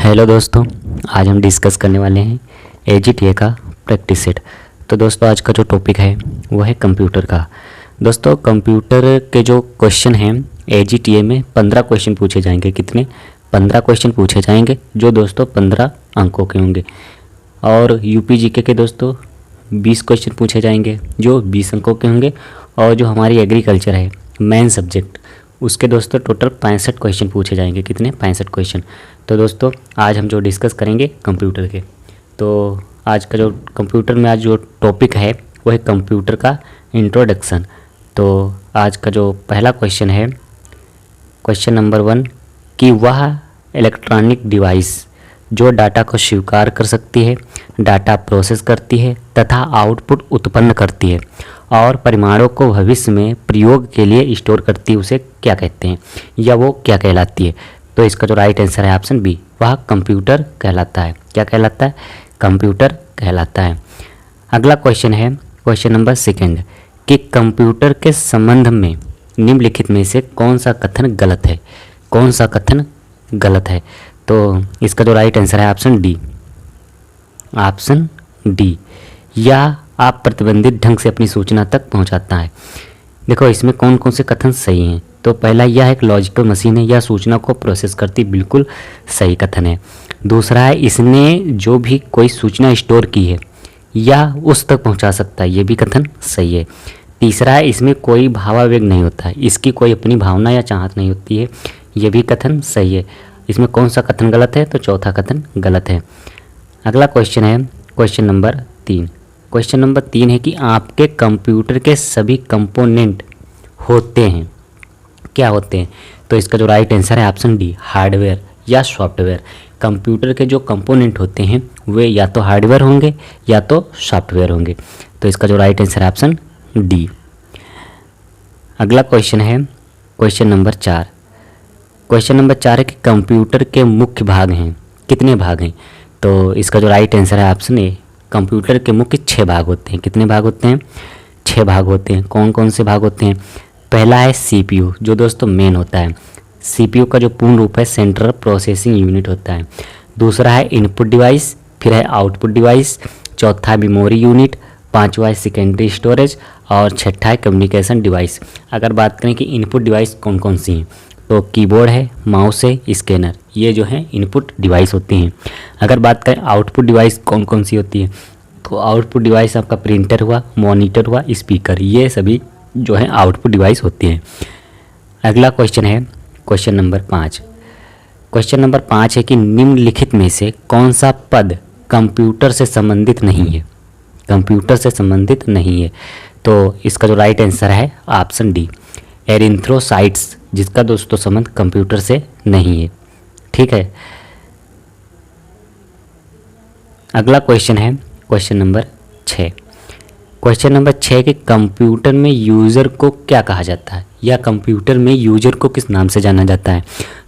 Hello दोस्तों, आज हम डिस्कस करने वाले हैं एजीटीए का प्रैक्टिस सेट। तो दोस्तों आज का जो टॉपिक है वो है कंप्यूटर का। दोस्तों कंप्यूटर के जो क्वेश्चन हैं एजीटीए में 15 क्वेश्चन पूछे जाएंगे। कितने? 15 क्वेश्चन पूछे जाएंगे जो दोस्तों 15 अंकों के होंगे। और यूपीजीके के दोस्तों 20 क्वेश्चन पूछे जाएंगे जो 20 अंकों के होंगे। और जो हमारी एग्रीकल्चर है मेन सब्जेक्ट, उसके दोस्तों टोटल 65 क्वेश्चन पूछे जाएंगे। कितने? 65 क्वेश्चन। तो दोस्तों आज हम जो डिस्कस करेंगे कंप्यूटर के, तो आज का जो कंप्यूटर में आज जो टॉपिक है वो है कंप्यूटर का इंट्रोडक्शन। तो आज का जो पहला क्वेश्चन है, क्वेश्चन नंबर 1, कि वह इलेक्ट्रॉनिक डिवाइस जो डाटा को स्वीकार कर सकती है, डाटा प्रोसेस करती है तथा आउटपुट उत्पन्न करती है और परिणामों को भविष्य में प्रयोग के लिए स्टोर करती है, उसे क्या कहते हैं या वो क्या कहलाती है? तो इसका जो राइट आंसर है ऑप्शन बी, वह कंप्यूटर कहलाता है। क्या कहलाता है? कंप्यूटर कहलाता है। अगला क्वेश्चन है क्वेश्चन नंबर 2, कि कंप्यूटर के संबंध में निम्नलिखित में से कौन सा कथन गलत है? कौन सा कथन गलत है? तो इसका जो राइट आंसर है ऑप्शन डी, ऑप्शन डी, या आप प्रतिबंधित ढंग से अपनी सूचना तक पहुंचाता है। देखो इसमें कौन कौन से कथन सही हैं। तो पहला, यह एक लॉजिकल मशीन है या सूचना को प्रोसेस करती, बिल्कुल सही कथन है। दूसरा है, इसने जो भी कोई सूचना स्टोर की है या उस तक पहुंचा सकता है, ये भी कथन सही है। तीसरा है, इसमें कोई भावावेग नहीं होता है, इसकी कोई अपनी भावना या चाहत नहीं होती है, ये भी कथन सही है। इसमें कौन सा कथन गलत है? तो चौथा कथन गलत है। अगला क्वेश्चन है क्वेश्चन नंबर 3। क्वेश्चन नंबर 3 है कि आपके कंप्यूटर के सभी कंपोनेंट होते हैं, क्या होते हैं? तो इसका जो राइट आंसर है ऑप्शन डी, हार्डवेयर या सॉफ्टवेयर। कंप्यूटर के जो कंपोनेंट होते हैं वे या तो हार्डवेयर होंगे या तो सॉफ्टवेयर होंगे। तो इसका जो राइट आंसर है ऑप्शन डी। अगला क्वेश्चन है क्वेश्चन नंबर 4। क्वेश्चन नंबर 4 है कि कंप्यूटर के मुख्य भाग हैं, कितने भाग हैं? तो इसका जो राइट आंसर है ऑप्शन ए, कंप्यूटर के मुख्य 6 भाग होते हैं। कितने भाग होते हैं? 6 भाग होते हैं। कौन कौन से भाग होते हैं? पहला है सीपीयू, जो दोस्तों मेन होता है। सीपीयू का जो पूर्ण रूप है सेंट्रल प्रोसेसिंग यूनिट होता है। दूसरा है इनपुट डिवाइस, फिर है आउटपुट डिवाइस, चौथा है मेमोरी यूनिट, पांचवा है सेकेंडरी स्टोरेज और छठा है कम्युनिकेशन डिवाइस। अगर बात करें कि इनपुट डिवाइस कौन कौन सी हैं, तो कीबोर्ड है, माउस है, स्कैनर, ये जो है इनपुट डिवाइस होती हैं। अगर बात करें आउटपुट डिवाइस कौन कौन सी होती है, तो आउटपुट डिवाइस आपका प्रिंटर हुआ, मॉनिटर हुआ, स्पीकर, ये सभी जो है आउटपुट डिवाइस होती हैं। अगला क्वेश्चन है क्वेश्चन नंबर 5। क्वेश्चन नंबर 5 है कि निम्नलिखित में से कौन सा पद कंप्यूटर से संबंधित नहीं है? कंप्यूटर से संबंधित नहीं है। तो इसका जो राइट आंसर है ऑप्शन डी, एरिथ्रोसाइट्स, जिसका दोस्तों संबंध कंप्यूटर से नहीं है। ठीक है। अगला क्वेश्चन है क्वेश्चन नंबर 6। क्वेश्चन नंबर 6 कि कंप्यूटर में यूज़र को क्या कहा जाता है या कंप्यूटर में यूज़र को किस नाम से जाना जाता है?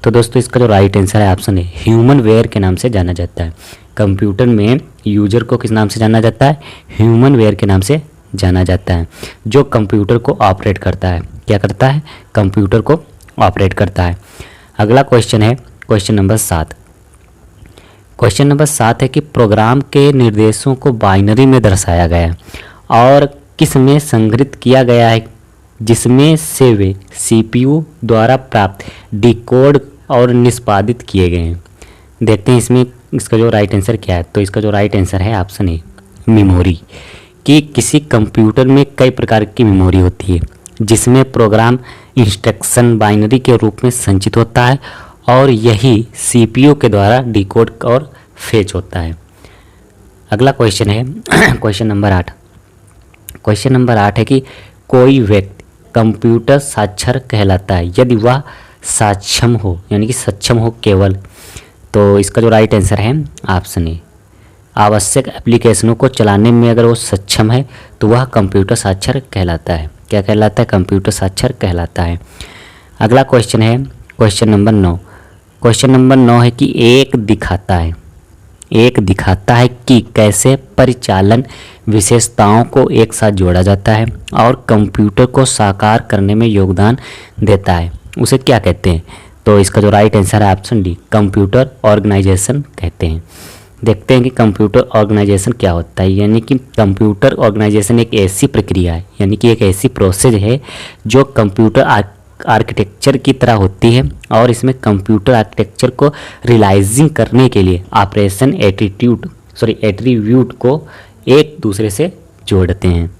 तो दोस्तों इसका जो राइट आंसर है ऑप्शन है, ह्यूमन वेयर के नाम से जाना जाता है। कंप्यूटर में यूज़र को किस नाम से जाना जाता है? ह्यूमन वेयर के नाम से जाना जाता है, जो कंप्यूटर को ऑपरेट करता है। क्या करता है? कंप्यूटर को ऑपरेट करता है। अगला क्वेश्चन है क्वेश्चन नंबर 7। क्वेश्चन नंबर 7 है कि प्रोग्राम के निर्देशों को बाइनरी में दर्शाया गया है और किस में संग्रहित किया गया है, जिसमें से वे सीपीयू द्वारा प्राप्त डिकोड और निष्पादित किए गए हैं। देखते हैं इसमें इसका जो राइट आंसर क्या है। तो इसका जो राइट आंसर है ऑप्शन ए, मेमोरी। कि किसी कंप्यूटर में कई प्रकार की मेमोरी होती है, जिसमें प्रोग्राम इंस्ट्रक्शन बाइनरी के रूप में संचित होता है और यही सीपीयू के द्वारा डिकोड और फेच होता है। अगला क्वेश्चन है क्वेश्चन नंबर 8। क्वेश्चन नंबर 8 है कि कोई व्यक्ति कंप्यूटर साक्षर कहलाता है यदि वह सक्षम हो, यानी कि सक्षम हो केवल। तो इसका जो राइट आंसर है ऑप्शन ए, आवश्यक एप्लीकेशनों को चलाने में अगर वो सक्षम है तो वह कंप्यूटर साक्षर कहलाता है। क्या कहलाता है? कंप्यूटर साक्षर कहलाता है। अगला क्वेश्चन है क्वेश्चन नंबर 9। क्वेश्चन नंबर 9 है कि एक दिखाता है कि कैसे परिचालन विशेषताओं को एक साथ जोड़ा जाता है और कंप्यूटर को साकार करने में योगदान देता है, उसे क्या कहते हैं? तो इसका जो राइट आंसर है ऑप्शन डी, कंप्यूटर ऑर्गेनाइजेशन कहते हैं। देखते हैं कि कंप्यूटर ऑर्गेनाइजेशन क्या होता है। यानी कि कंप्यूटर ऑर्गेनाइजेशन एक ऐसी प्रक्रिया है, यानी कि एक ऐसी प्रोसेस है जो कंप्यूटर आर्किटेक्चर की तरह होती है, और इसमें कंप्यूटर आर्किटेक्चर को रियलाइजिंग करने के लिए ऑपरेशन एट्रीब्यूट को एक दूसरे से जोड़ते हैं।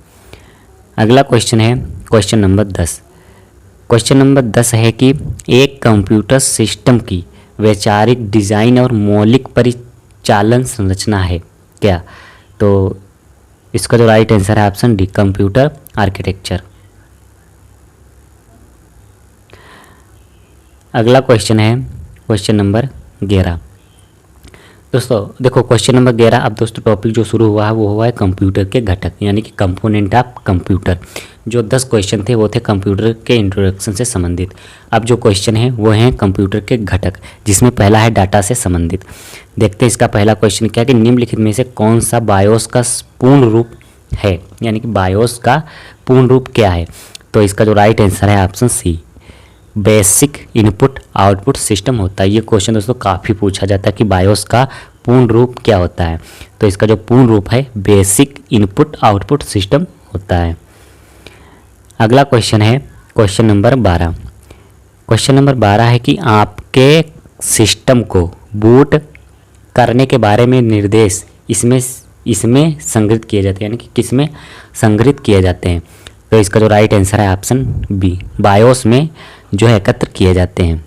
अगला क्वेश्चन है क्वेश्चन नंबर 10। क्वेश्चन नंबर 10 है कि एक कंप्यूटर सिस्टम की वैचारिक डिज़ाइन और मौलिक परिचालन संरचना है क्या? तो इसका जो राइट आंसर है ऑप्शन डी, कंप्यूटर आर्किटेक्चर। अगला क्वेश्चन है क्वेश्चन नंबर 11। दोस्तों देखो क्वेश्चन नंबर 11। अब दोस्तों टॉपिक जो शुरू हुआ है वो हुआ है कंप्यूटर के घटक, यानी कि कंपोनेंट ऑफ कंप्यूटर। जो 10 क्वेश्चन थे वो थे कंप्यूटर के इंट्रोडक्शन से संबंधित। अब जो क्वेश्चन है वो हैं कंप्यूटर के घटक, जिसमें पहला है डाटा से संबंधित। देखते हैं इसका पहला क्वेश्चन क्या कि निम्नलिखित में से कौन सा बायोस का पूर्ण रूप है, यानी कि बायोस का पूर्ण रूप क्या है? तो इसका जो राइट आंसर है option C, basic input output system होता है। ये क्वेश्चन दोस्तों काफ़ी पूछा जाता है कि बायोस का पूर्ण रूप क्या होता है। तो इसका जो पूर्ण रूप है बेसिक इनपुट आउटपुट सिस्टम होता है। अगला क्वेश्चन है क्वेश्चन नंबर 12। क्वेश्चन नंबर 12 है कि आपके सिस्टम को बूट करने के बारे में निर्देश इसमें संग्रहित किए जाते हैं, यानी कि किसमें संग्रहित किए जाते हैं? तो इसका जो राइट आंसर है ऑप्शन बी, बायोस में जो है एकत्र किए जाते हैं।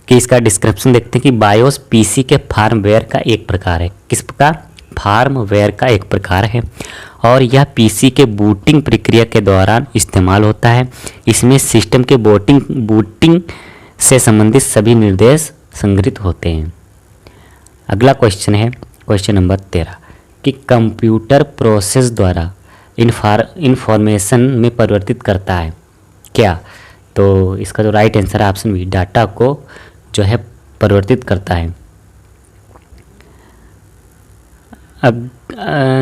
कि इसका डिस्क्रिप्शन देखते हैं कि बायोस पीसी के फार्मवेयर का एक प्रकार है। किस प्रकार? फार्मवेयर का एक प्रकार है, और यह पीसी के बूटिंग प्रक्रिया के दौरान इस्तेमाल होता है। इसमें सिस्टम के बूटिंग से संबंधित सभी निर्देश संग्रहित होते हैं। अगला क्वेश्चन है क्वेश्चन नंबर 13 कि कंप्यूटर प्रोसेस द्वारा इंफॉर्मेशन में परिवर्तित करता है क्या? तो इसका जो राइट आंसर है ऑप्शन बी, डाटा को जो है परिवर्तित करता है। अब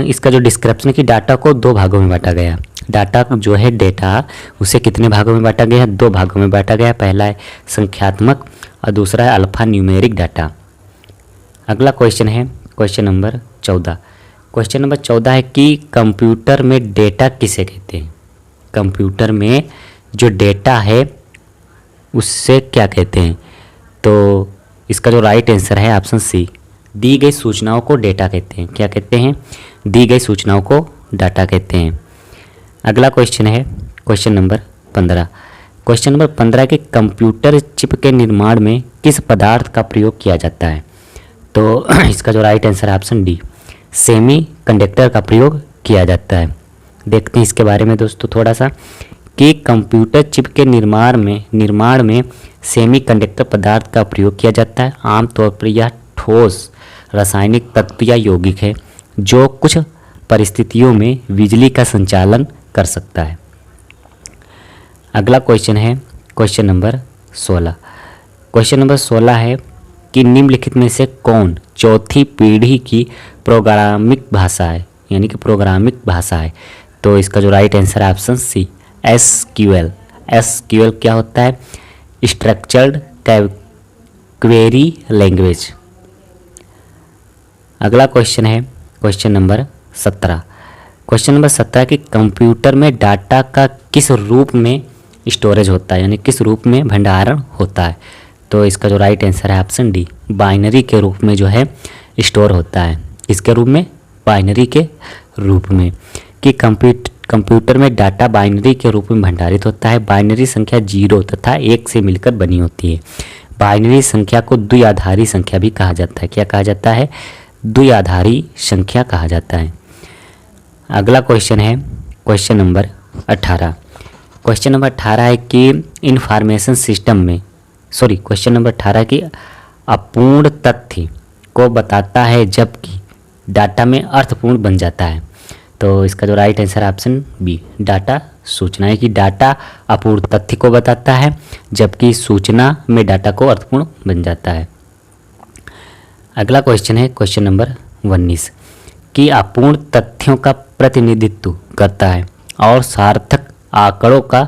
इसका जो डिस्क्रिप्शन है कि डाटा को 2 भागों में बांटा गया। डाटा जो है डेटा उसे कितने भागों में बांटा गया? 2 भागों में बांटा गया। पहला है संख्यात्मक और दूसरा है अल्फा न्यूमेरिक डाटा। अगला क्वेश्चन है क्वेश्चन नंबर 14। क्वेश्चन नंबर 14 है कि कंप्यूटर में डेटा किसे कहते हैं? कंप्यूटर में जो डेटा है उससे क्या कहते हैं? तो इसका जो राइट आंसर है ऑप्शन सी, दी गई सूचनाओं को डेटा कहते हैं। क्या कहते हैं? दी गई सूचनाओं को डाटा कहते हैं। अगला क्वेश्चन है क्वेश्चन नंबर 15। क्वेश्चन नंबर 15 के कंप्यूटर चिप के निर्माण में किस पदार्थ का प्रयोग किया जाता है? तो इसका जो राइट आंसर है ऑप्शन डी, सेमी कंडक्टर का प्रयोग किया जाता है। देखते हैं इसके बारे में दोस्तों थोड़ा सा कि कंप्यूटर चिप के निर्माण में सेमी कंडक्टर पदार्थ का प्रयोग किया जाता है। आमतौर पर यह ठोस रासायनिक तत्व या यौगिक है जो कुछ परिस्थितियों में बिजली का संचालन कर सकता है। अगला क्वेश्चन है क्वेश्चन नंबर 16। क्वेश्चन नंबर 16 है कि निम्नलिखित में से कौन चौथी पीढ़ी की प्रोग्रामिंग भाषा है, यानी कि प्रोग्रामिंग भाषा है? तो इसका जो राइट आंसर है ऑप्शन सी, SQL। SQL क्या होता है? Structured query language. अगला क्वेश्चन है क्वेश्चन नंबर 17। क्वेश्चन नंबर 17 कि कंप्यूटर में डाटा का किस रूप में स्टोरेज होता है, यानी किस रूप में भंडारण होता है? तो इसका जो राइट आंसर है ऑप्शन डी, बाइनरी के रूप में जो है स्टोर होता है। इसके रूप में? बाइनरी के रूप में। कि कंप्यूटर में डाटा बाइनरी के रूप में भंडारित होता है। बाइनरी संख्या 0 तथा 1 से मिलकर बनी होती है। बाइनरी संख्या को द्विआधारी संख्या भी कहा जाता है। क्या कहा जाता है? द्विआधारी संख्या कहा जाता है। अगला क्वेश्चन है क्वेश्चन नंबर 18। क्वेश्चन नंबर 18 है कि इंफॉर्मेशन सिस्टम में क्वेश्चन नंबर 18 की अपूर्ण तथ्य को बताता है जबकि डाटा में अर्थपूर्ण बन जाता है। तो इसका जो right answer option B, data सूचना है कि डाटा अपूर्ण तथ्य को बताता है जबकि सूचना में डाटा को अर्थपूर्ण बन जाता है। अगला क्वेश्चन है क्वेश्चन नंबर 19 कि अपूर्ण तथ्यों का प्रतिनिधित्व करता है और सार्थक आंकड़ों का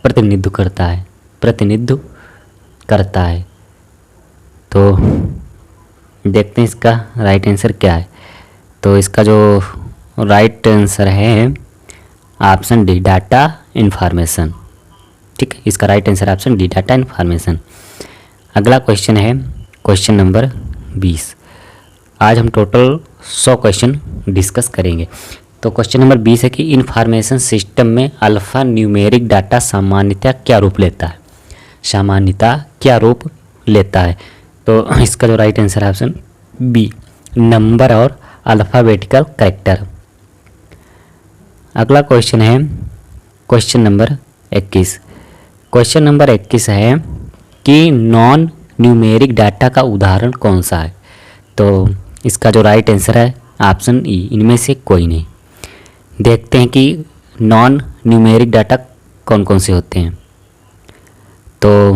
प्रतिनिधित्व करता है। प्रतिनिधित्व करता है। तो देखते हैं इसका राइट आंसर क्या है। तो इसका जो राइट आंसर है ऑप्शन डी, डाटा इन्फॉर्मेशन। ठीक है, इसका right answer option D, data information. अगला क्वेश्चन है क्वेश्चन नंबर 20। आज हम टोटल 100 क्वेश्चन डिस्कस करेंगे। तो क्वेश्चन नंबर 20 है कि इन्फॉर्मेशन सिस्टम में अल्फ़ा न्यूमेरिक डाटा सामान्यतः क्या रूप लेता है। सामान्यतः क्या रूप लेता है। तो इसका जो राइट आंसर है ऑप्शन बी, नंबर और अल्फ़ाबेटिकल कैरेक्टर। अगला क्वेश्चन है क्वेश्चन नंबर 21। क्वेश्चन नंबर 21 है कि नॉन न्यूमेरिक डाटा का उदाहरण कौन सा है। तो इसका जो राइट आंसर है ऑप्शन ई, इनमें से कोई नहीं। देखते हैं कि नॉन न्यूमेरिक डाटा कौन कौन से होते हैं। तो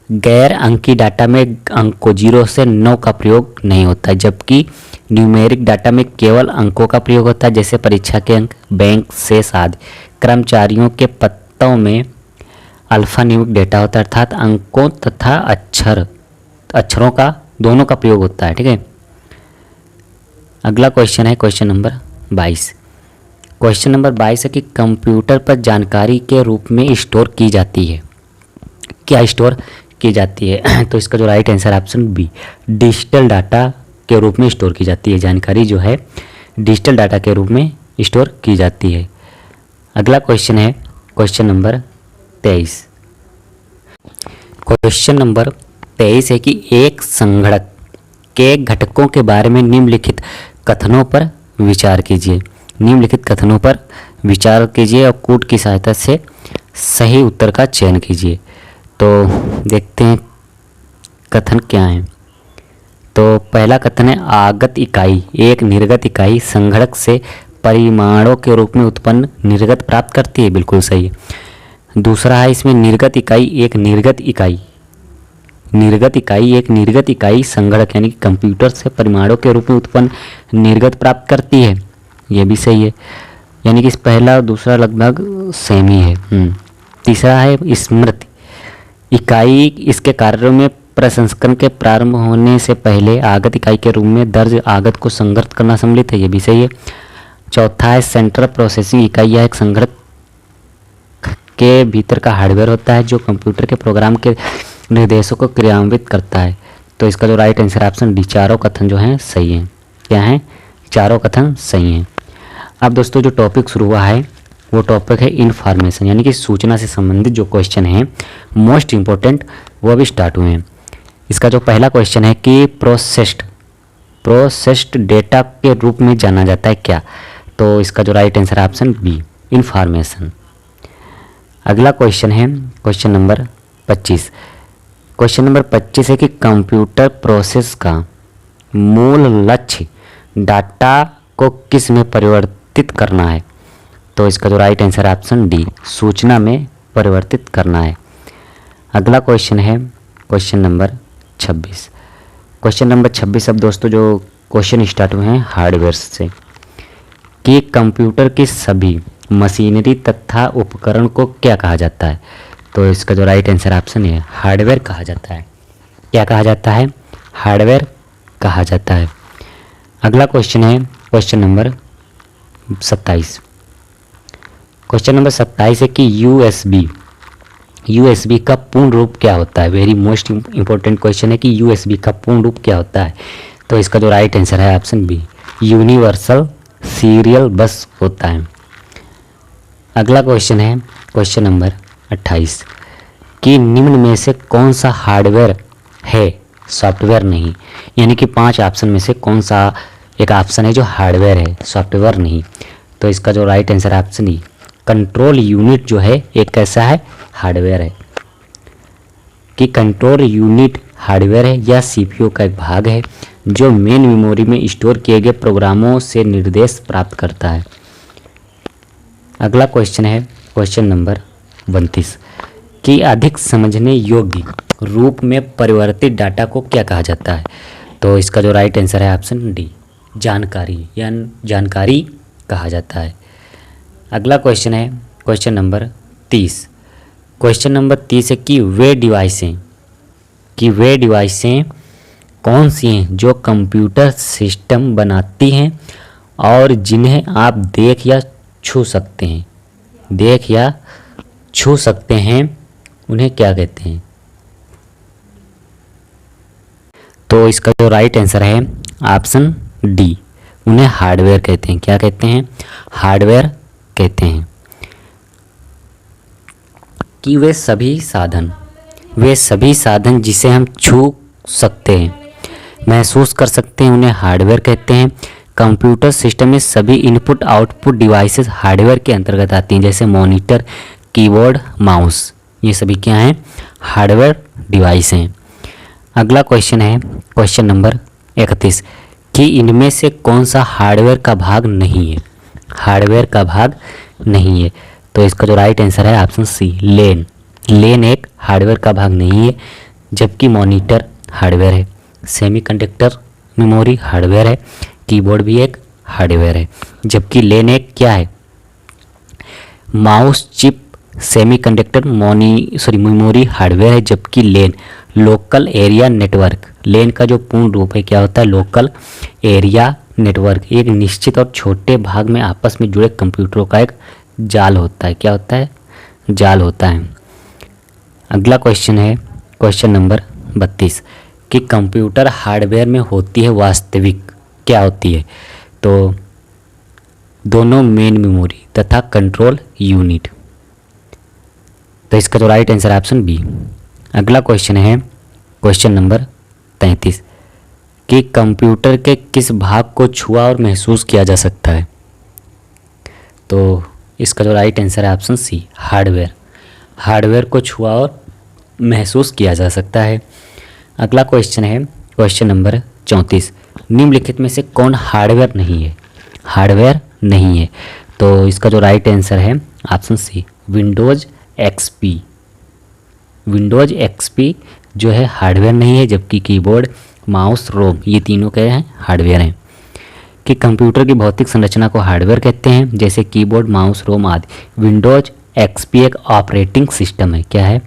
गैर अंकी डाटा में अंकों 0 से 9 का प्रयोग नहीं होता है, जबकि न्यूमेरिक डाटा में केवल अंकों का प्रयोग होता है, जैसे परीक्षा के अंक, बैंक शेष आदि। कर्मचारियों के पत्तों में अल्फ़ा न्यूमेरिक डेटा होता है, अर्थात अंकों तथा अक्षरों का दोनों का प्रयोग होता है। ठीक है। अगला क्वेश्चन है क्वेश्चन नंबर 22। क्वेश्चन नंबर 22 है कि कंप्यूटर पर जानकारी के रूप में स्टोर की जाती है। क्या स्टोर की जाती है। तो इसका जो right answer option B, digital data के रूप में स्टोर की जाती है। जानकारी जो है डिजिटल डाटा के रूप में स्टोर की जाती है। अगला क्वेश्चन है क्वेश्चन नंबर 23। क्वेश्चन नंबर 23 है कि एक संगणक के घटकों के बारे में निम्नलिखित कथनों पर विचार कीजिए। निम्नलिखित कथनों पर विचार कीजिए और कूट की सहायता से सही उत्तर का चयन कीजिए। तो देखते हैं कथन क्या है। तो पहला कथन है आगत इकाई एक निर्गत इकाई संगणक से परिमाणों के रूप में उत्पन्न निर्गत प्राप्त करती है। बिल्कुल सही है। दूसरा है इसमें निर्गत इकाई एक निर्गत इकाई संगणक यानी कि कंप्यूटर से परिमाणों के रूप में उत्पन्न निर्गत प्राप्त करती है। यह भी सही है, यानी कि इस पहला और दूसरा लगभग सेम ही है। तीसरा है स्मृति इकाई इसके कार्यों में प्रसंस्करण के प्रारंभ होने से पहले आगत इकाई के रूप में दर्ज आगत को संग्रहित करना सम्मिलित है। यह भी सही है। चौथा है सेंट्रल प्रोसेसिंग इकाई यह एक संगणक के भीतर का हार्डवेयर होता है जो कंप्यूटर के प्रोग्राम के निर्देशों को क्रियान्वित करता है। तो इसका जो राइट आंसर ऑप्शन डी, चारों कथन जो हैं सही हैं। क्या हैं? चारों कथन सही हैं। अब दोस्तों जो टॉपिक शुरू हुआ है वो टॉपिक है इन्फॉर्मेशन यानी कि सूचना से संबंधित जो क्वेश्चन हैं मोस्ट इम्पोर्टेंट वो अभी स्टार्ट हुए हैं। इसका जो पहला क्वेश्चन है कि प्रोसेस्ड डेटा के रूप में जाना जाता है क्या। तो इसका जो राइट आंसर है ऑप्शन बी, इन्फॉर्मेशन। अगला क्वेश्चन है क्वेश्चन नंबर 25। क्वेश्चन नंबर 25 है कि कंप्यूटर प्रोसेस का मूल लक्ष्य डाटा को किस में परिवर्तित करना है। तो इसका जो राइट आंसर है ऑप्शन डी, सूचना में परिवर्तित करना है। अगला क्वेश्चन है क्वेश्चन नंबर 26। क्वेश्चन नंबर 26 अब दोस्तों जो क्वेश्चन स्टार्ट हुए हैं हार्डवेयर से कि कंप्यूटर की सभी मशीनरी तथा उपकरण को क्या कहा जाता है। तो इसका जो राइट आंसर ऑप्शन है हार्डवेयर कहा जाता है। क्या कहा जाता है? हार्डवेयर कहा जाता है। अगला क्वेश्चन है क्वेश्चन नंबर 27। क्वेश्चन नंबर 27 है कि यूएसबी का पूर्ण रूप क्या होता है। वेरी मोस्ट इंपॉर्टेंट क्वेश्चन है कि यूएसबी का पूर्ण रूप क्या होता है। तो इसका जो राइट आंसर है option B, universal serial bus होता है। अगला क्वेश्चन है क्वेश्चन नंबर 28 कि निम्न में से कौन सा हार्डवेयर है सॉफ्टवेयर नहीं। यानी कि 5 ऑप्शन में से कौन सा एक ऑप्शन है जो हार्डवेयर है सॉफ्टवेयर नहीं। तो इसका जो राइट आंसर है ऑप्शन ई, कंट्रोल यूनिट जो है एक कैसा है हार्डवेयर है। कि कंट्रोल यूनिट हार्डवेयर है या सीपीयू का एक भाग है जो मेन मेमोरी में स्टोर किए गए प्रोग्रामों से निर्देश प्राप्त करता है। अगला क्वेश्चन है क्वेश्चन नंबर 32 कि अधिक समझने योग्य रूप में परिवर्तित डाटा को क्या कहा जाता है। तो इसका जो राइट आंसर है ऑप्शन डी, जानकारी कहा जाता है। अगला क्वेश्चन है क्वेश्चन नंबर 30 क्वेश्चन नंबर 30 है कि वे डिवाइसें कौन सी हैं जो कंप्यूटर सिस्टम बनाती हैं और जिन्हें आप देख या छू सकते हैं, उन्हें क्या कहते हैं? तो इसका जो राइट आंसर है ऑप्शन डी, उन्हें हार्डवेयर कहते हैं। क्या कहते हैं? हार्डवेयर कहते हैं। कि वे सभी साधन जिसे हम छू सकते हैं, महसूस कर सकते हैं, उन्हें हार्डवेयर कहते हैं। कंप्यूटर सिस्टम में सभी इनपुट आउटपुट डिवाइसेस हार्डवेयर के अंतर्गत आती हैं, जैसे मॉनिटर, कीबोर्ड, माउस, ये सभी क्या हैं? हार्डवेयर डिवाइस हैं। अगला क्वेश्चन है क्वेश्चन नंबर 31 कि इनमें से कौन सा हार्डवेयर का भाग नहीं है? हार्डवेयर का भाग नहीं है। तो इसका जो राइट आंसर है ऑप्शन सी, लेन एक हार्डवेयर का भाग नहीं है, जबकि मॉनिटर हार्डवेयर है, सेमीकंडक्टर मेमोरी हार्डवेयर है, कीबोर्ड भी एक हार्डवेयर है, जबकि लेन एक क्या है? Mouse, chip, semiconductor memory hardware है, जबकि लेन लोकल एरिया नेटवर्क, लेन का जो पूर्ण रूप है क्या होता है? लोकल एरिया नेटवर्क, एक निश्चित और छोटे भाग में आपस में जुड़े कंप्यूटरों का एक जाल होता है। क्या होता है? जाल होता है। अगला क्वेश्चन है क्वेश्चन नंबर 32 कि कंप्यूटर हार्डवेयर में होती है वास्तविक क्या होती है? तो दोनों मेन मेमोरी तथा कंट्रोल यूनिट। तो इसका जो राइट आंसर है ऑप्शन बी। अगला क्वेश्चन है क्वेश्चन नंबर 33 कि कंप्यूटर के किस भाग को छुआ और महसूस किया जा सकता है? तो इसका जो राइट आंसर है ऑप्शन सी, हार्डवेयर को छुआ और महसूस किया जा सकता है। अगला क्वेश्चन है क्वेश्चन नंबर 34 निम्नलिखित में से कौन हार्डवेयर नहीं है? हार्डवेयर नहीं है। तो इसका जो राइट आंसर है ऑप्शन सी, विंडोज एक्सपी जो है हार्डवेयर नहीं है, जबकि कीबोर्ड, माउस, रोम ये तीनों क्या हैं? हार्डवेयर हैं। कि कंप्यूटर की भौतिक संरचना को हार्डवेयर कहते हैं, जैसे कीबोर्ड, माउस, रोम आदि। विंडोज एक्सपी एक ऑपरेटिंग सिस्टम है। क्या है?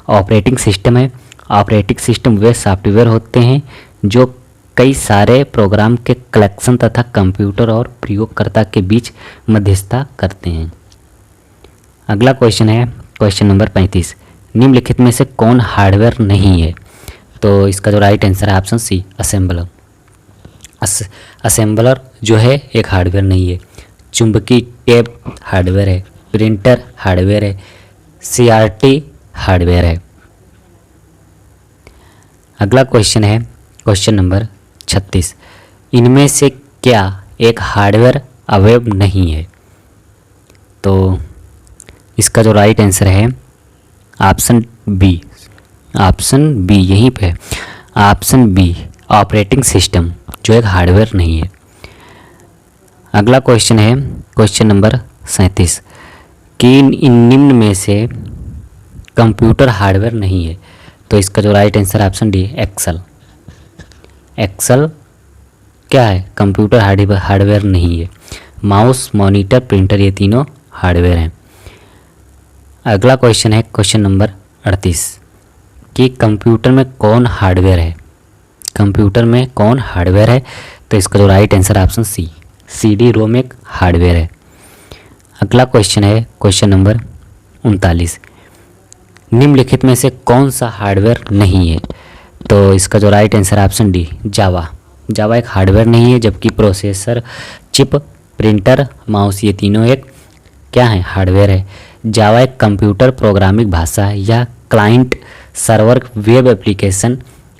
ऑपरेटिंग सिस्टम है। ऑपरेटिंग सिस्टम वे सॉफ्टवेयर होते हैं जो कई सारे प्रोग्राम के कलेक्शन तथा कंप्यूटर और प्रयोगकर्ता के बीच मध्यस्थता करते हैं। अगला क्वेश्चन है क्वेश्चन नंबर 35 निम्नलिखित में से कौन हार्डवेयर नहीं है? तो इसका जो राइट आंसर है ऑप्शन सी, असेंबलर जो है एक हार्डवेयर नहीं है। चुंबकीय टेप हार्डवेयर है, प्रिंटर हार्डवेयर है, सीआरटी हार्डवेयर है। अगला क्वेश्चन है क्वेश्चन नंबर 36 इनमें से क्या एक हार्डवेयर अवयव नहीं है? तो इसका जो राइट आंसर है ऑप्शन बी, यहीं पे ऑप्शन बी, ऑपरेटिंग सिस्टम जो एक हार्डवेयर नहीं है। अगला क्वेश्चन है क्वेश्चन नंबर 37 कि इन निम्न में से कंप्यूटर हार्डवेयर नहीं है। तो इसका जो right answer option D, Excel क्या है? कंप्यूटर हार्डवेयर नहीं है। माउस, मॉनिटर, प्रिंटर ये तीनों हार्डवेयर हैं। अगला क्वेश्चन है क्वेश्चन नंबर 38 कि कंप्यूटर में कौन हार्डवेयर है? कंप्यूटर में कौन हार्डवेयर है? तो इसका जो right answer option C, CD ROM एक हार्डवेयर है। अगला क्वेश्चन है क्वेश्चन नंबर 39 निम्नलिखित में से कौन सा हार्डवेयर नहीं है? तो इसका जो राइट आंसर ऑप्शन डी, जावा एक हार्डवेयर नहीं है, जबकि प्रोसेसर, चिप, प्रिंटर, माउस ये तीनों एक क्या है? हार्डवेयर है। जावा एक कंप्यूटर प्रोग्रामिंग भाषा है या क्लाइंट सर्वर वेब एप्लीकेशन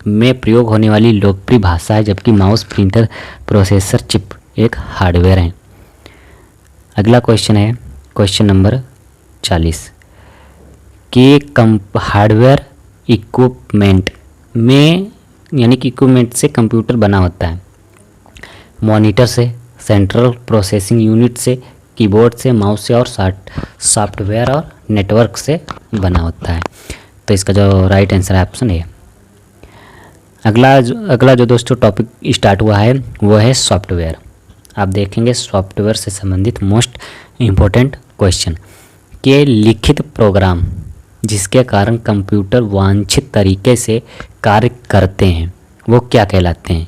में प्रयोग होने वाली लोकप्रिय भाषा है, जबकि माउस, प्रिंटर, प्रोसेसर, चिप एक हार्डवेयर है। अगला क्वेश्चन है क्वेश्चन नंबर 40 कि हार्डवेयर इक्विपमेंट में यानी कि इक्विपमेंट से कंप्यूटर बना होता है। मॉनिटर से, सेंट्रल प्रोसेसिंग यूनिट से, कीबोर्ड से, माउस से और सॉफ्टवेयर और नेटवर्क से बना होता है। तो इसका जो राइट आंसर है ऑप्शन ए। अगला जो दोस्तों टॉपिक स्टार्ट हुआ है वो है सॉफ्टवेयर। आप देखेंगे सॉफ्टवेयर से संबंधित मोस्ट इम्पोर्टेंट क्वेश्चन के लिखित प्रोग्राम जिसके कारण कंप्यूटर वांछित तरीके से कार्य करते हैं वो क्या कहलाते हैं?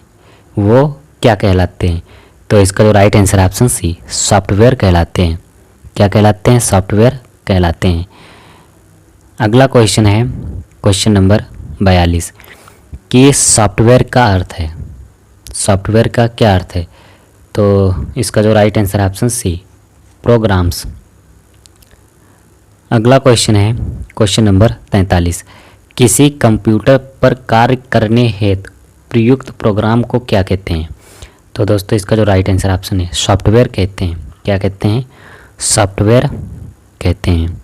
वो क्या कहलाते हैं? तो इसका जो right answer option C, software कहलाते हैं। क्या कहलाते हैं? सॉफ्टवेयर कहलाते हैं। अगला क्वेश्चन है क्वेश्चन नंबर 42 कि सॉफ्टवेयर का अर्थ है, सॉफ्टवेयर का क्या अर्थ है? तो इसका जो right answer option C, programs. अगला क्वेश्चन है क्वेश्चन नंबर 43 किसी कंप्यूटर पर कार्य करने हेतु प्रयुक्त प्रोग्राम को क्या कहते हैं? तो दोस्तों इसका जो राइट आंसर ऑप्शन है, सॉफ्टवेयर कहते हैं। क्या कहते हैं? सॉफ्टवेयर कहते हैं।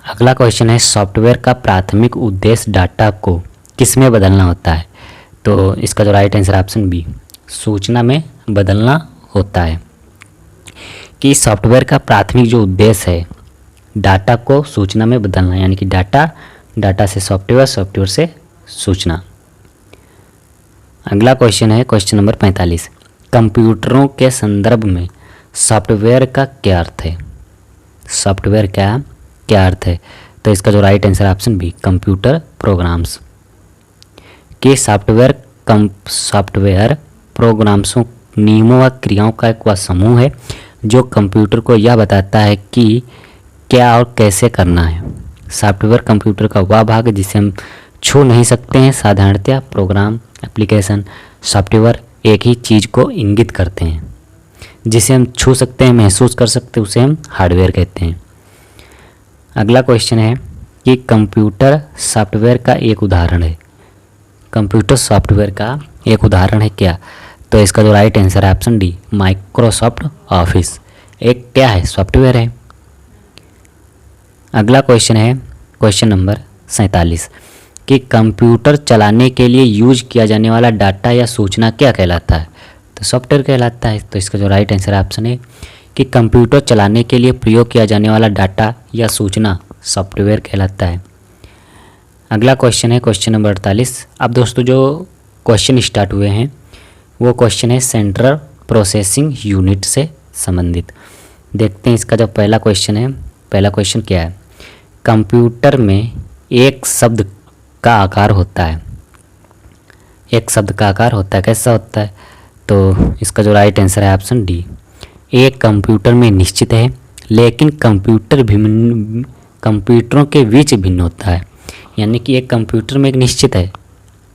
अगला क्वेश्चन है सॉफ्टवेयर का प्राथमिक उद्देश्य डाटा को किस में बदलना होता है? तो इसका जो राइट आंसर ऑप्शन बी, सूचना में बदलना होता है। कि सॉफ्टवेयर का प्राथमिक जो उद्देश्य है डाटा को सूचना में बदलना, यानी कि डाटा से सॉफ्टवेयर, सॉफ्टवेयर से सूचना। अगला क्वेश्चन है क्वेश्चन नंबर 45 कंप्यूटरों के संदर्भ में सॉफ्टवेयर का क्या अर्थ है? सॉफ्टवेयर का क्या अर्थ है? तो इसका जो right answer option B, computer programs. कि सॉफ्टवेयर प्रोग्राम्सों, नियमों व क्रियाओं का एक वह समूह है जो कंप्यूटर को यह बताता है कि क्या और कैसे करना है। सॉफ्टवेयर कंप्यूटर का वह भाग है जिसे हम छू नहीं सकते हैं। साधारणतया प्रोग्राम, एप्लीकेशन, सॉफ्टवेयर एक ही चीज़ को इंगित करते हैं। जिसे हम छू सकते हैं, महसूस कर सकते हैं, उसे हम हार्डवेयर कहते हैं। अगला क्वेश्चन है कि कंप्यूटर सॉफ्टवेयर का एक उदाहरण है। कंप्यूटर सॉफ्टवेयर का एक उदाहरण है क्या? तो इसका जो राइट आंसर है ऑप्शन डी, माइक्रोसॉफ्ट ऑफिस एक क्या है? सॉफ्टवेयर है। अगला क्वेश्चन है क्वेश्चन नंबर 47 कि कंप्यूटर चलाने के लिए यूज किया जाने वाला डाटा या सूचना क्या कहलाता है? तो सॉफ्टवेयर कहलाता है। तो इसका जो राइट आंसर ऑप्शन है कि कंप्यूटर चलाने के लिए प्रयोग किया जाने वाला डाटा या सूचना सॉफ्टवेयर कहलाता है। अगला क्वेश्चन है क्वेश्चन नंबर 48। अब दोस्तों जो क्वेश्चन स्टार्ट हुए हैं वो क्वेश्चन है सेंट्रल प्रोसेसिंग यूनिट से संबंधित। देखते हैं इसका जो पहला क्वेश्चन है, पहला क्वेश्चन क्या है? कंप्यूटर में एक शब्द का आकार होता है। एक शब्द का आकार होता है, कैसा होता है? तो इसका जो राइट आंसर है ऑप्शन डी, एक कंप्यूटर में निश्चित है लेकिन कंप्यूटरों के बीच भिन्न होता है। यानी कि एक कंप्यूटर में एक निश्चित है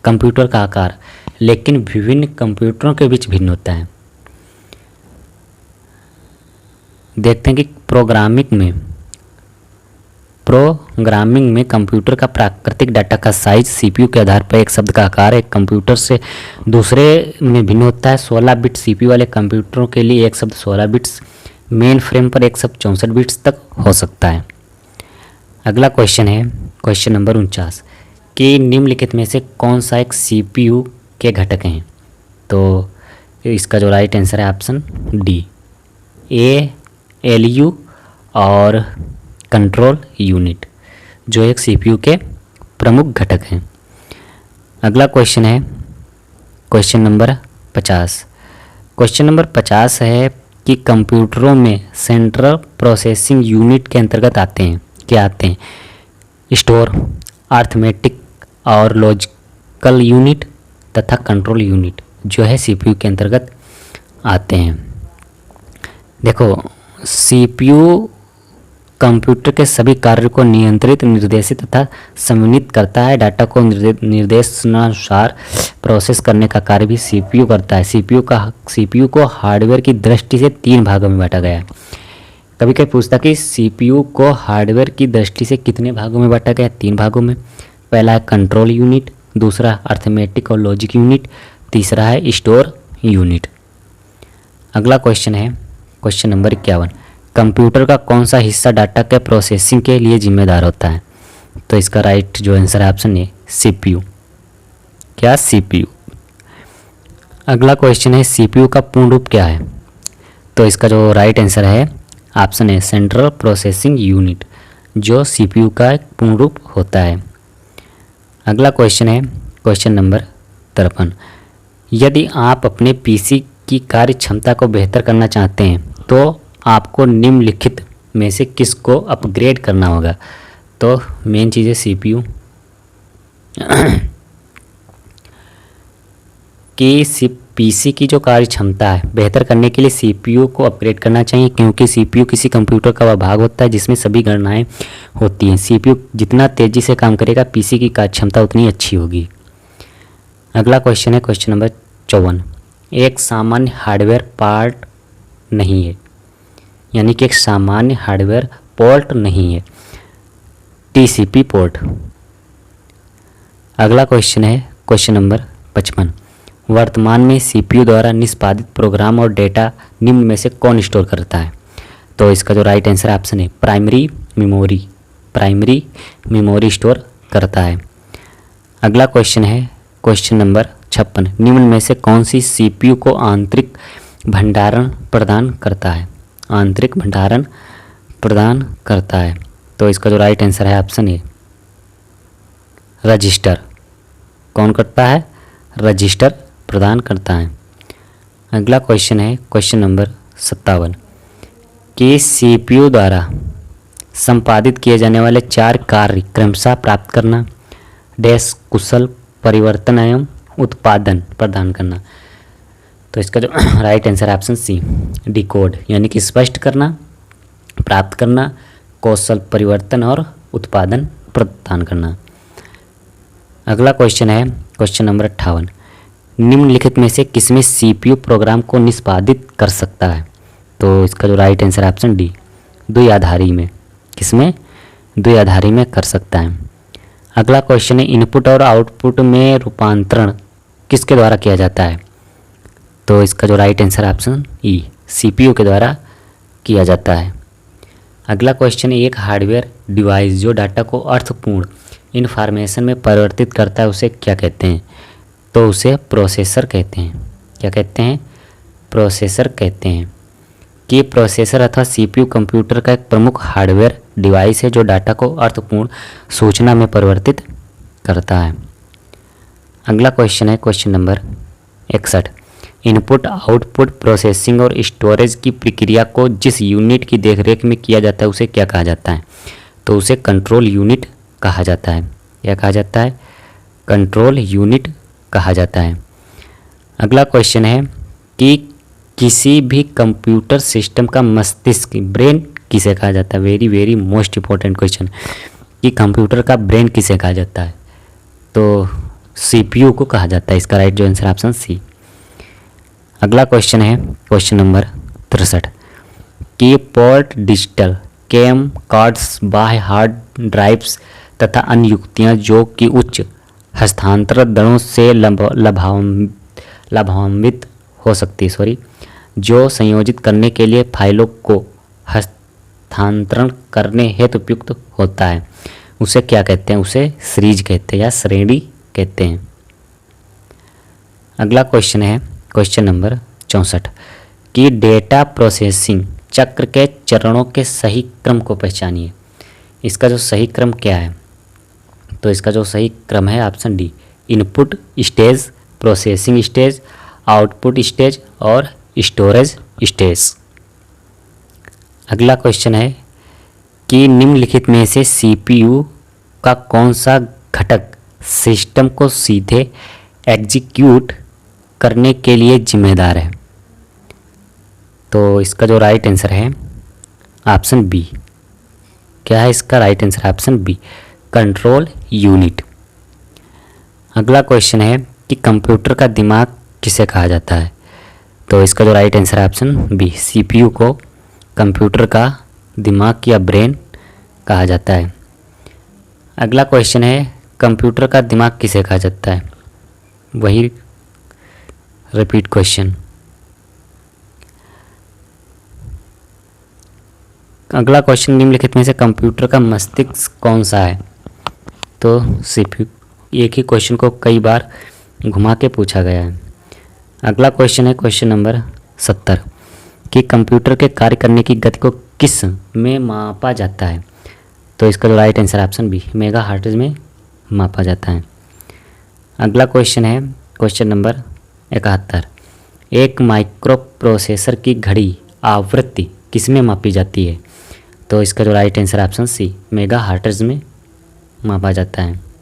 कंप्यूटर का आकार, लेकिन विभिन्न कंप्यूटरों के बीच भिन्न होता है। देखते हैं कि प्रोग्रामिंग में कंप्यूटर का प्राकृतिक डाटा का साइज सीपीयू के आधार पर एक शब्द का आकार एक कंप्यूटर से दूसरे में भिन्न होता है। 16 बिट सीपीयू वाले कंप्यूटरों के लिए एक शब्द 16 बिट्स, मेन फ्रेम पर एक शब्द 64 बिट्स तक हो सकता है। अगला क्वेश्चन है क्वेश्चन नंबर 49 कि निम्नलिखित में से कौन सा एक सीपीयू के घटक हैं? तो इसका जो राइट आंसर है ऑप्शन डी, एलयू और कंट्रोल यूनिट जो एक सीपीयू के प्रमुख घटक हैं। अगला क्वेश्चन है क्वेश्चन नंबर 50। क्वेश्चन नंबर 50 है कि कंप्यूटरों में सेंट्रल प्रोसेसिंग यूनिट के अंतर्गत आते हैं, क्या आते हैं? स्टोर, अर्थमेटिक और लॉजिकल यूनिट तथा कंट्रोल यूनिट जो है सीपीयू के अंतर्गत आते हैं। देखो, सीपीयू कंप्यूटर के सभी कार्यों को नियंत्रित, निर्देशित तथा समन्वित करता है। डाटा को निर्देशानुसार प्रोसेस करने का कार्य भी सीपीयू करता है। सीपीयू को हार्डवेयर की दृष्टि से 3 भागों में बांटा गया है। कभी कभी पूछता कि सीपीयू को हार्डवेयर की दृष्टि से कितने भागों में बांटा गया? 3 भागों में। पहला है कंट्रोल यूनिट, दूसरा अर्थमेटिक और लॉजिक यूनिट, तीसरा है स्टोर यूनिट। अगला क्वेश्चन है क्वेश्चन नंबर 51। कंप्यूटर का कौन सा हिस्सा डाटा के प्रोसेसिंग के लिए जिम्मेदार होता है? तो इसका राइट जो आंसर है ऑप्शन है सीपीयू। क्या? सीपीयू। अगला क्वेश्चन है सीपीयू का पूर्ण रूप क्या है? तो इसका जो राइट आंसर है ऑप्शन है सेंट्रल प्रोसेसिंग यूनिट जो सीपीयू का एक पूर्ण रूप होता है। अगला क्वेश्चन है क्वेश्चन नंबर 53। यदि आप अपने पीसी की कार्य क्षमता को बेहतर करना चाहते हैं तो आपको निम्नलिखित में से किस को अपग्रेड करना होगा? तो मेन चीज़ है CPU कि PC की जो कार्य क्षमता है बेहतर करने के लिए CPU को अपग्रेड करना चाहिए, क्योंकि CPU किसी कंप्यूटर का वह भाग होता है जिसमें सभी गणनाएं होती हैं। CPU जितना तेज़ी से काम करेगा PC की कार्य क्षमता उतनी अच्छी होगी। अगला क्वेश्चन है क्वेश्चन नंबर 54। एक सामान्य हार्डवेयर पार्ट नहीं है, यानी कि एक सामान्य हार्डवेयर पोर्ट नहीं है, TCP पोर्ट। अगला क्वेश्चन है क्वेश्चन नंबर 55। वर्तमान में CPU द्वारा निष्पादित प्रोग्राम और डेटा निम्न में से कौन स्टोर करता है? तो इसका जो राइट आंसर ऑप्शन है प्राइमरी मेमोरी स्टोर करता है। अगला क्वेश्चन है क्वेश्चन नंबर 56। निम्न में से कौन सी CPU को आंतरिक भंडारण प्रदान करता है? आंतरिक भंडारण प्रदान करता है। तो इसका जो राइट आंसर है ऑप्शन ए रजिस्टर। कौन करता है? रजिस्टर प्रदान करता है। अगला क्वेश्चन है क्वेश्चन नंबर 57 कि CPU द्वारा संपादित किए जाने वाले 4 कार्य क्रमशः प्राप्त करना, डैश कुशल परिवर्तन एवं उत्पादन प्रदान करना। तो इसका जो राइट आंसर है ऑप्शन सी डिकोड, यानी कि स्पष्ट करना, प्राप्त करना, कौशल परिवर्तन और उत्पादन प्रदान करना। अगला क्वेश्चन है क्वेश्चन नंबर 58। निम्नलिखित में से किसमें CPU प्रोग्राम को निष्पादित कर सकता है? तो इसका जो राइट आंसर है ऑप्शन डी द्विआधारी में। किसमें? द्विआधारी में कर सकता है। अगला क्वेश्चन है इनपुट और आउटपुट में रूपांतरण किसके द्वारा किया जाता है? तो इसका जो right answer option E CPU के द्वारा किया जाता है। अगला क्वेश्चन है एक हार्डवेयर डिवाइस जो डाटा को अर्थपूर्ण इन्फॉर्मेशन में परिवर्तित करता है उसे क्या कहते हैं? तो उसे प्रोसेसर कहते हैं। क्या कहते हैं? प्रोसेसर कहते हैं। कि प्रोसेसर अथवा CPU कंप्यूटर का एक प्रमुख हार्डवेयर डिवाइस है जो डाटा को अर्थपूर्ण सूचना में परिवर्तित करता है। अगला क्वेश्चन है question number 61। Input output processing और स्टोरेज की प्रक्रिया को जिस यूनिट की देखरेख में किया जाता है उसे क्या कहा जाता है? तो उसे कंट्रोल यूनिट कहा जाता है। क्या कहा जाता है? कंट्रोल यूनिट कहा जाता है। अगला क्वेश्चन है कि किसी भी कंप्यूटर सिस्टम का मस्तिष्क ब्रेन किसे कहा जाता है? Very very most important question कि कंप्यूटर का ब्रेन किसे कहा जाता है? तो CPU को कहा जाता है। इसका राइट जो आंसर ऑप्शन सी। अगला क्वेश्चन है क्वेश्चन नंबर 63 कि पोर्ट डिजिटल कैम कार्ड्स बाह्य हार्ड ड्राइव्स तथा अन्य युक्तियाँ जो कि उच्च हस्तांतरण दरों से लाभान्वित हो सकती है जो संयोजित करने के लिए फाइलों को हस्तांतरण करने हेतु उपयुक्त होता है उसे क्या कहते हैं? उसे सीरीज कहते हैं या श्रेणी कहते हैं। अगला क्वेश्चन है क्वेश्चन नंबर 64 कि डेटा प्रोसेसिंग चक्र के चरणों के सही क्रम को पहचानिए। इसका जो सही क्रम क्या है? तो इसका जो सही क्रम है option D input stage, processing stage, output stage और स्टोरेज स्टेज। अगला क्वेश्चन है कि निम्नलिखित में से CPU का कौन सा घटक सिस्टम को सीधे एग्जीक्यूट करने के लिए जिम्मेदार है? तो इसका जो राइट आंसर है ऑप्शन बी। क्या है इसका right answer? Option B control unit. अगला क्वेश्चन है कि कंप्यूटर का दिमाग किसे कहा जाता है? तो इसका जो राइट आंसर है ऑप्शन बी CPU को कंप्यूटर का दिमाग या ब्रेन कहा जाता है। अगला क्वेश्चन है कंप्यूटर का दिमाग किसे कहा जाता है? वही रिपीट क्वेश्चन। अगला क्वेश्चन निम्नलिखित में से कंप्यूटर का मस्तिष्क कौन सा है? तो CPU। एक ही क्वेश्चन को कई बार घुमा के पूछा गया है। अगला क्वेश्चन है क्वेश्चन नंबर 70 कि कंप्यूटर के कार्य करने की गति को किस में मापा जाता है? तो इसका जो right answer option B megahertz में मापा जाता है। अगला क्वेश्चन है क्वेश्चन नंबर 71। एक माइक्रो प्रोसेसर की घड़ी आवृत्ति किस में मापी जाती है? तो इसका जो right answer option C megahertz में मापा जाता है।